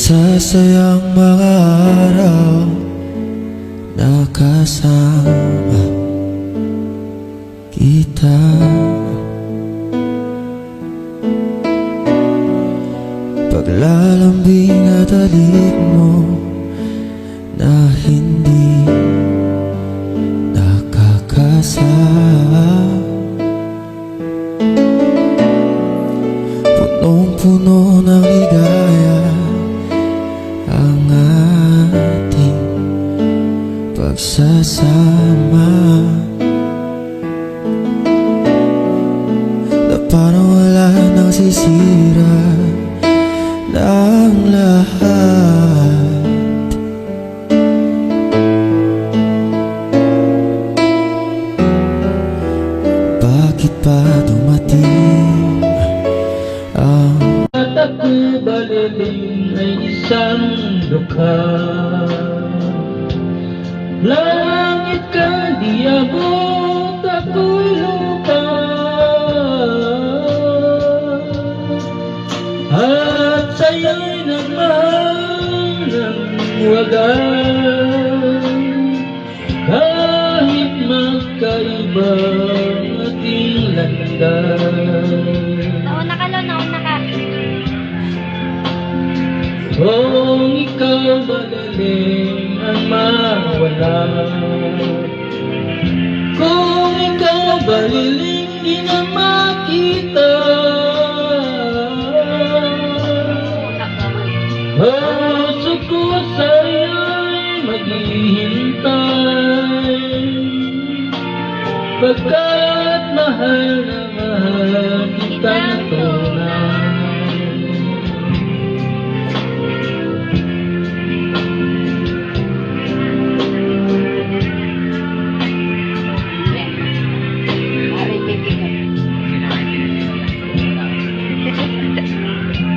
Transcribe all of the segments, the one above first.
Masasayang mga araw na kasama kita. Paglalambing at halik mo na hindi nakakasama. Punong-puno ng ligaya ang ating pagsasama, na parang wala nang sisira ng lahat. Bakit pa dumating ang at ako baliling ay isang dukha? Langit ka di abot, ako'y lupa, at sa'yo'y nagmahal ng wagas. Kahit magkaiba ating landas, Nauna ka, Lo. Nauna ka. kung ikaw madaling ang mawala, kung ikaw baliling di na makita, puso ko sa'yo'y maghihintay, pagkat mahal na mahal kita na tunay.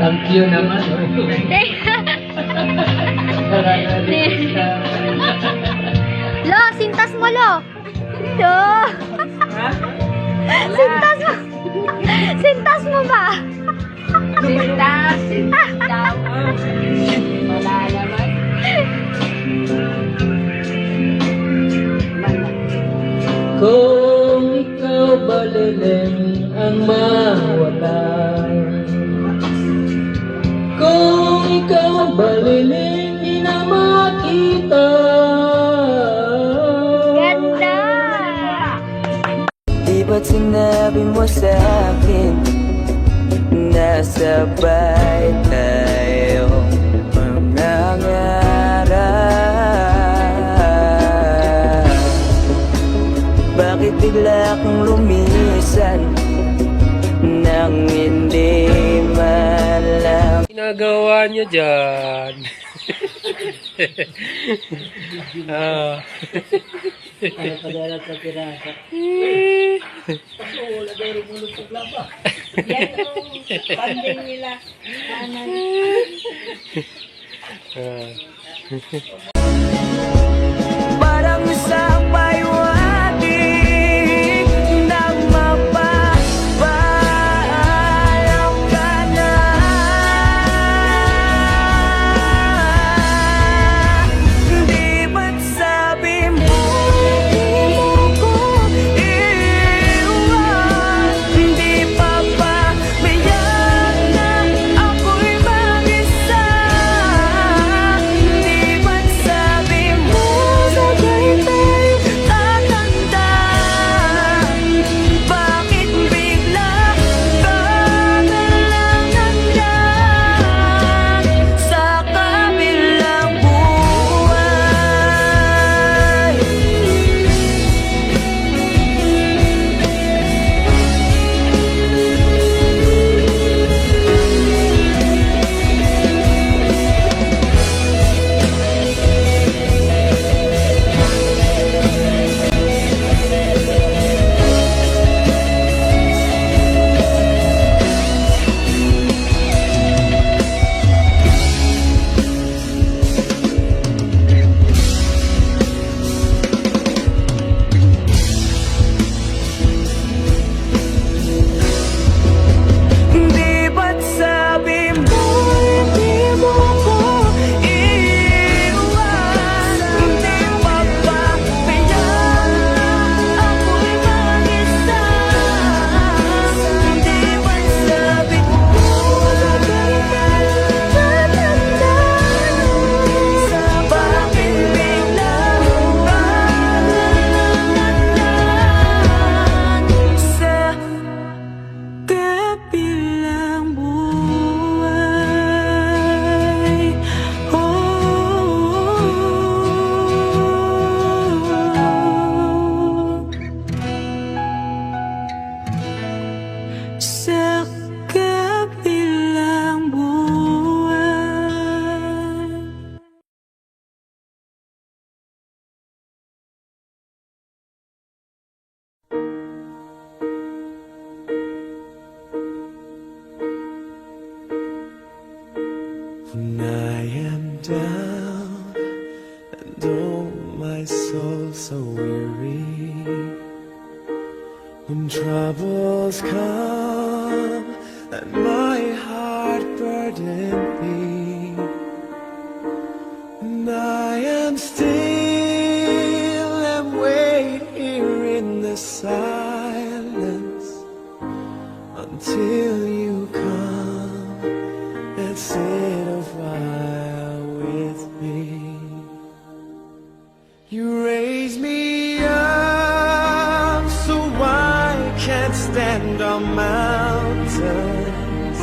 Thank you naman. Lo, sintas mo, Lo. Lo. Sintas mo. Sintas mo ba? Sintas. Wala naman. Kung ikaw baliling ang mawala, kung ikaw baliling di na makita, Ganda. di ba't sinabi mo sa'kin na sabay tayo mangangarap? Bakit bigla kang lumisan nang hindi malam? Ginagawa niyo dyan? Padalat sa pirasa. Yan ang panding nila. Parang isang paywating nang mapapaalam ka na. Di ba't sabi mo ko iiwan? Di pa ba biyak na ako'y mag-isa? Di ba't down, and oh, my soul so weary. When troubles come and my heart burden me, and I am still and wait here in the silence until you come and sit a while with me. You raise me up so I can't stand on mountains.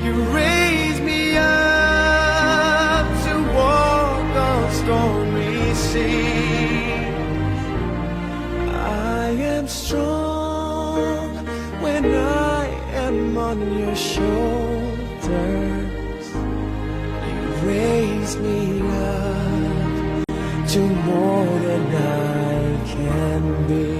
You raise me up to walk on stormy seas. I am strong when I am on your shoulders. You raise me up to more than I can be.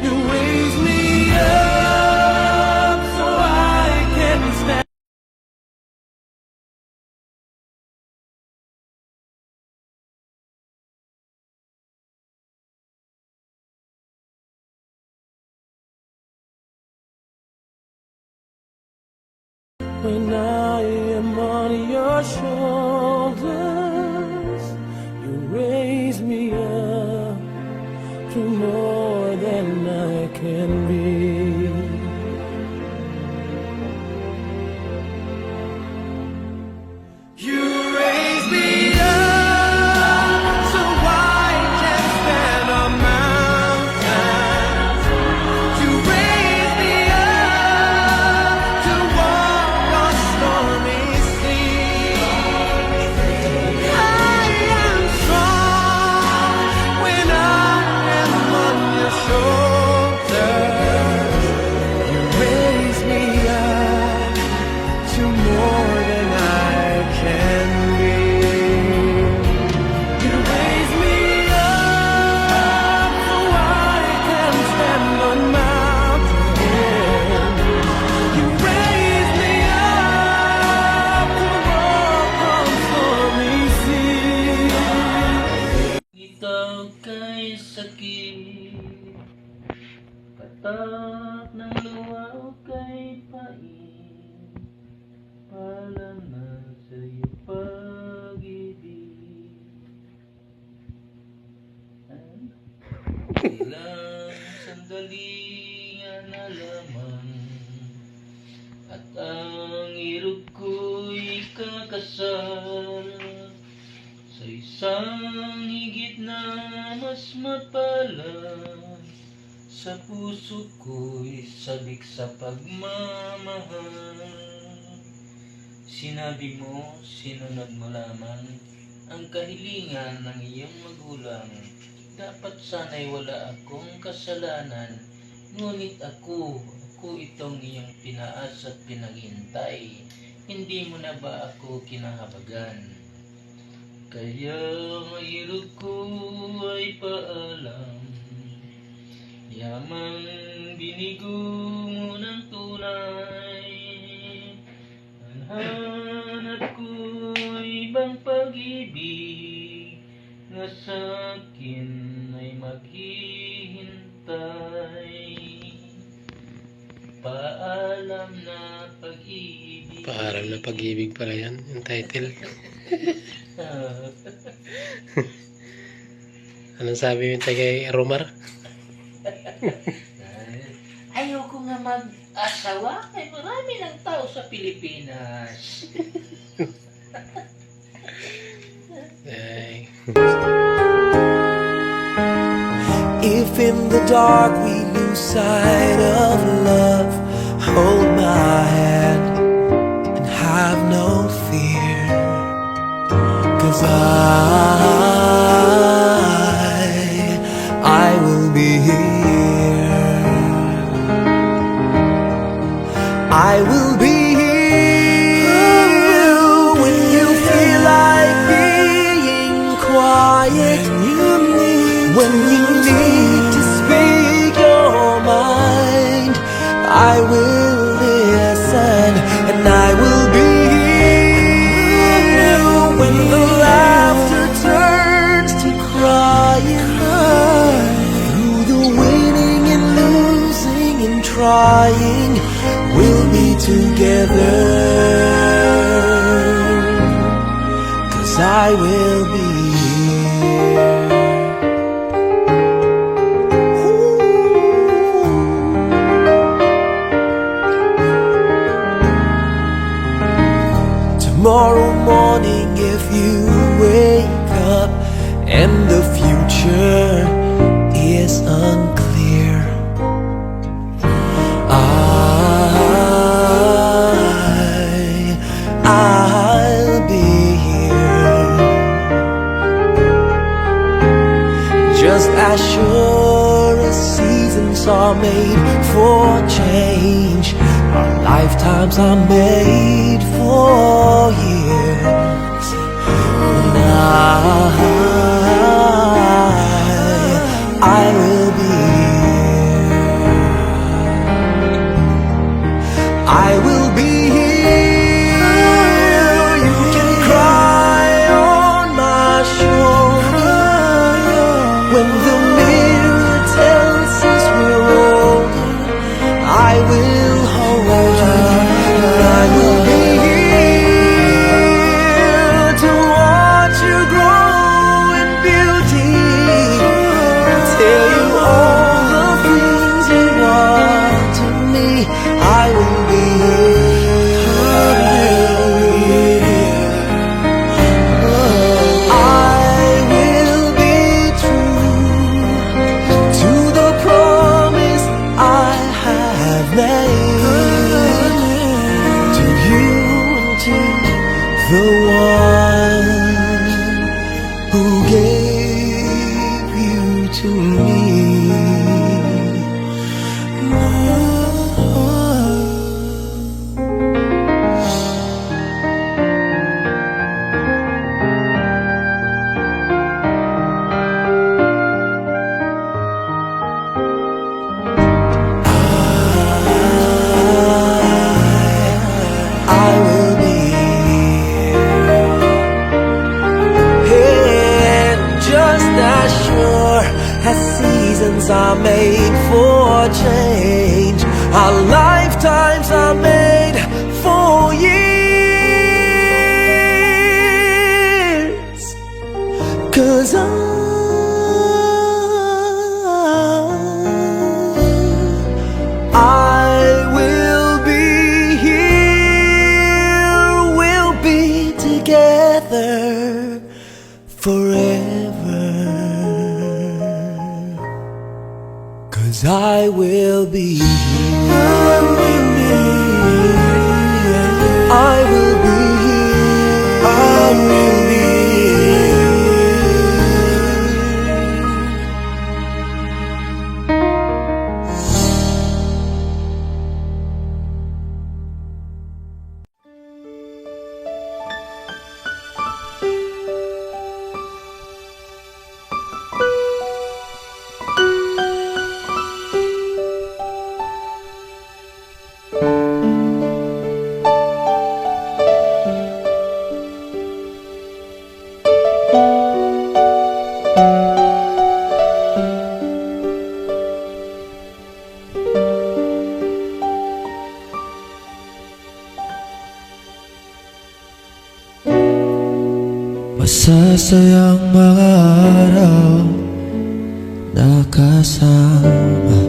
You raise me up so I can stand. When I am on your shoulders, you raise me up to more than I can be. You raise me up so I can stand on mountains. You raise me up to walk on stormy seas. I am strong when I am on your shoulders. You raise me up to more than I can be. You raise me up so I can stand on mountains. You raise me up to walk on stormy seas. Ikaw kay sakit, patak ng luha o kay pain, paalam na sa'yo pag-ibig. Ilang sandali na lamang at ang irog ko'y kakasal sa isang higit na mas mapalad. Sa puso ko'y sabik sa pagmamahal. Sinabi mo, sinunod mo lamang ang kahilingan ng iyong magulang. Dapat sana'y wala akong kasalanan, ngunit ako itong iyong pinaas at pinaghintay. Hindi mo na ba ako kinahabagan? Kaya ang irog ko ay paalam, yamang binigo mo ng tunay. Ang hanap ko'y ibang pag-ibig na sa'kin ay maghihintay. Paalam na pag-ibig. Paalam na pag-ibig pala yan, yung title. Anong sabi mo kay Romar? Ayoko nga mag-asawa. Ay marami ng tao sa Pilipinas. Ay. If in the dark we lose sight of love, hold my hand and have no fear, 'cause I will be here. I will be here when you feel like being quiet, when you need to speak your mind. I will listen, and I will be here when the laughter turns to crying. Through the winning and losing and trying, we'll be together, 'cause I will be here. Tomorrow morning, if you wake up and the future is unclear, I'll be here. Just as sure as seasons are made for change, our lifetimes are made for years. And I will be here. I will be here. You can cry on my shoulder when the mirror tells us we're older. I will hold you, and I will be here to watch you grow in beauty, and tell you all the things you want to me. I will be here. I will be true to the promise I have made to you and to the one who gave you to me. I will be here, and just as sure as seasons are made for change, our lifetimes are made for years. 'Cause I will be here. We'll be together forever, 'cause I will be here. I will be here. I will be here. Masasayang mga araw na kasama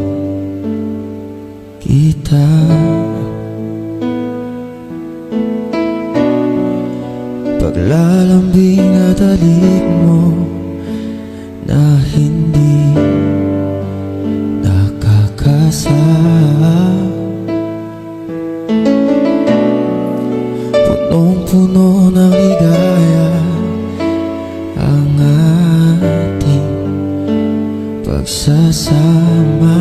kita. Paglalambing at halik mo na hindi nakakasama. puno ng ligaya ang ating pagsasama,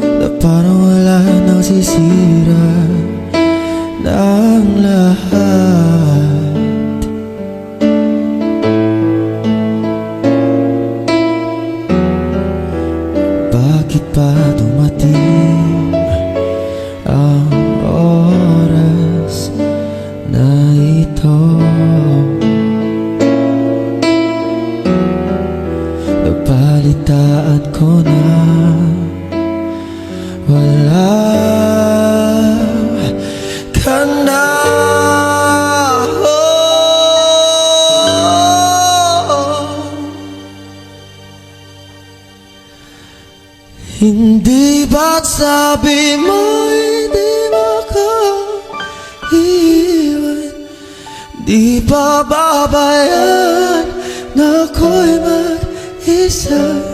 na parang wala nang sisira ng lahat. Bakit pa dumating ang oras na ito? Nabalitaan ko na wala ka na. Hindi ba't sabi mo hindi makaiwan? Di ba babayan na ako'y mag-isa?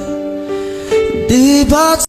Di ba't